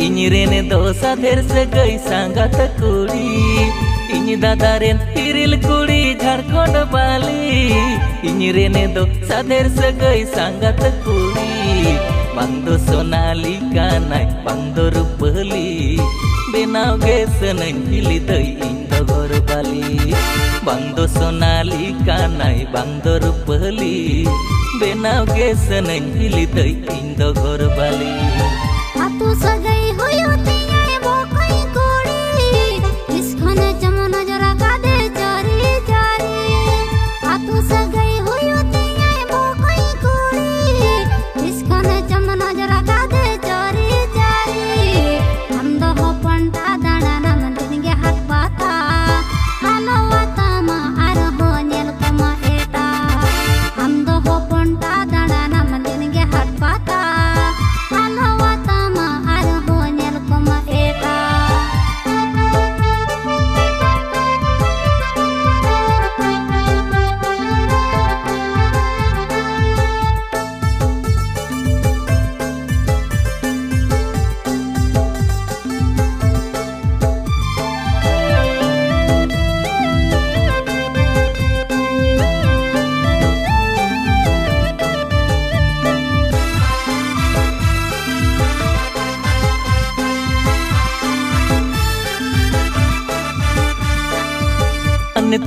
ᱤᱧ ᱨᱮᱱ ᱫᱚ ᱥᱟᱫᱷᱮᱨ ᱥᱟᱹᱜᱟᱹᱭ ᱥᱟᱸᱜᱟᱛ ᱠᱩᱲᱤ ᱤᱧ ᱫᱟᱫᱟ ᱨᱮᱱ ᱦᱤᱨᱤᱞ ᱠᱩᱲᱤ ᱡᱷᱟᱲᱠᱷᱚᱸᱰ ᱵᱟᱞᱤ ᱤᱧ ᱨᱮᱱ ᱫᱚ ᱥᱟᱫᱷᱮᱨ ᱥᱟᱹᱜᱟᱹᱭ ᱥᱟᱸᱜᱟᱛ ᱠᱩᱲᱤ ᱵᱟᱝ ᱫᱚ ᱥᱳᱱᱟᱞᱤ ᱠᱟᱱᱟᱭ ᱵᱟᱝ ᱫᱚ ᱨᱩᱯᱟᱹᱞᱤ ᱵᱮᱱᱟᱣ ᱜᱮ ᱥᱟᱹᱱᱟᱹᱧ ᱦᱤᱞᱤ ᱫᱟᱹᱭ ᱤᱧ ᱫᱚ ᱜᱚᱨ ᱵᱟᱞᱤ ᱵᱟᱝ ᱫᱚ ᱥᱳᱱᱟᱞᱤ ᱠᱟᱱᱟᱭ ᱵᱟᱝ ᱫᱚ ᱨᱩᱯᱟᱹᱞᱤ बेनाव गे सनई हिली दई इन दो घर बाली आतु सगाई होयोती आए बोकई कोड़ी इसखने जमन जरा कादे जारी जारी आतु सगाई होयोती आए बोकई कोड़ी इसखने जमन जरा कादे जारी जारी हम दो हो पंटा दाना नाम दिनगे हाथ बाता हालो वाता मा आर हो नेल कमा एटा हम दो हो पंटा दाना नाम दिनगे हाथ बाता हालो वाता मा आर हो नेल कमा एटा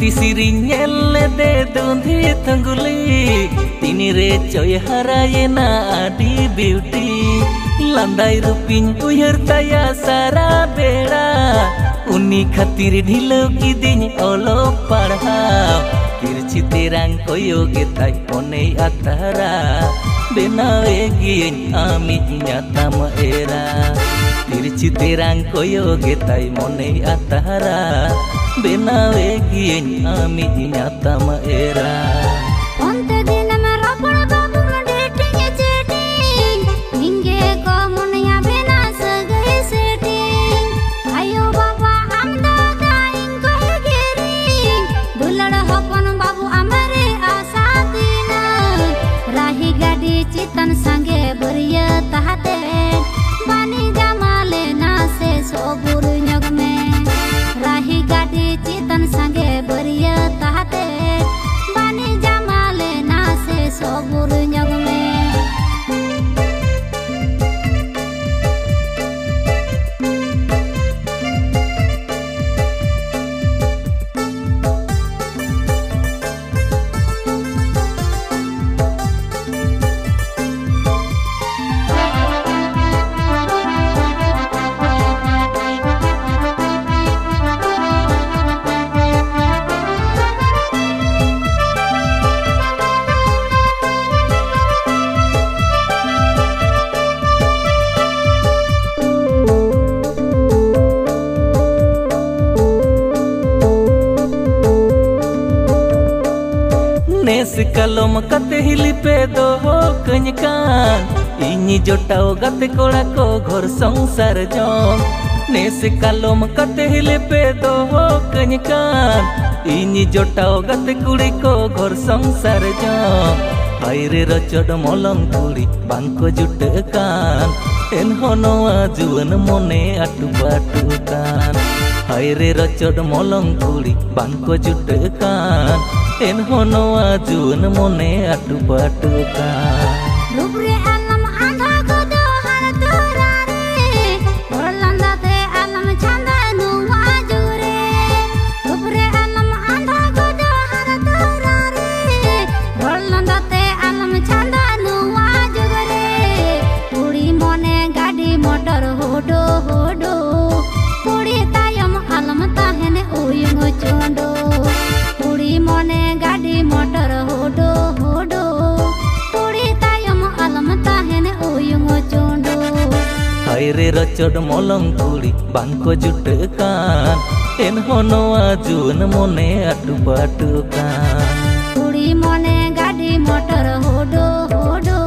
तिसिरी नेल दे दुंधी तंगुली तिनी रे चोय हराये ना आदि ब्यूटी लंदाई रुपिन उयर तया सारा बेड़ा उन्नी खातिर ढिलो की दिन ओलो पढ़ाओ तिरछी तेरांग कोयोगे ताई ओने अतारा बेनावे गियन आमी न्याताम एरा तिरछी तेरांग कोयोगे ताई मोने अतारा बेनावे गियन आमी न्याताम era onte dina me rapor babu dating chatting inge ko munya bena sagai setting ayo baba amda daing ko geri dulad hopon babu amare asa dina rahi gadi chitan sange bariya tahate bani jamale na se sobur nyog me rahi gadi चितन संगे बरिया ताते बानी जमाले ना से सबुर जग में नेस कलम कते हिली पे दो हो कनकान इनी जोटाओ गते कोड़ा को घर संसार जम नेस कलम कते हिली पे दो हो कनकान इनी जोटाओ गते कुड़ी को घर संसार जम हायरे रचड मलम कुड़ी बांको जुटकान एन होनोआ जुवन मोने अटु बाटुकान हायरे रचड मलम कुड़ी बांको जुटकान एन होनोआ जुवन मोने अटु बाटुकान रुब्रे आलम आंधा गोदो हर तोरारे ओरलंदा ते आलम छंदा नुवा जुरे रुब्रे आलम आंधा गोदो हर तोरारे ओरलंदा ते आलम छंदा नुवा जुरे कुड़ी मोने गाड़ी मोटर होडो होडो कुड़ी तायम आलम ताहेने उयंगो चोंडो कुड़ी मोने गाड़ी मोटर होडो होडो कुड़ी तायम आलम ताहेने उयंगो चोंडो हायरे रचड मलम कुड़ी बांको जुटकान एन होनोआ जुवन मोने अटु बाटुकान कुड़ी मोने गाड़ी मोटर होडो होडो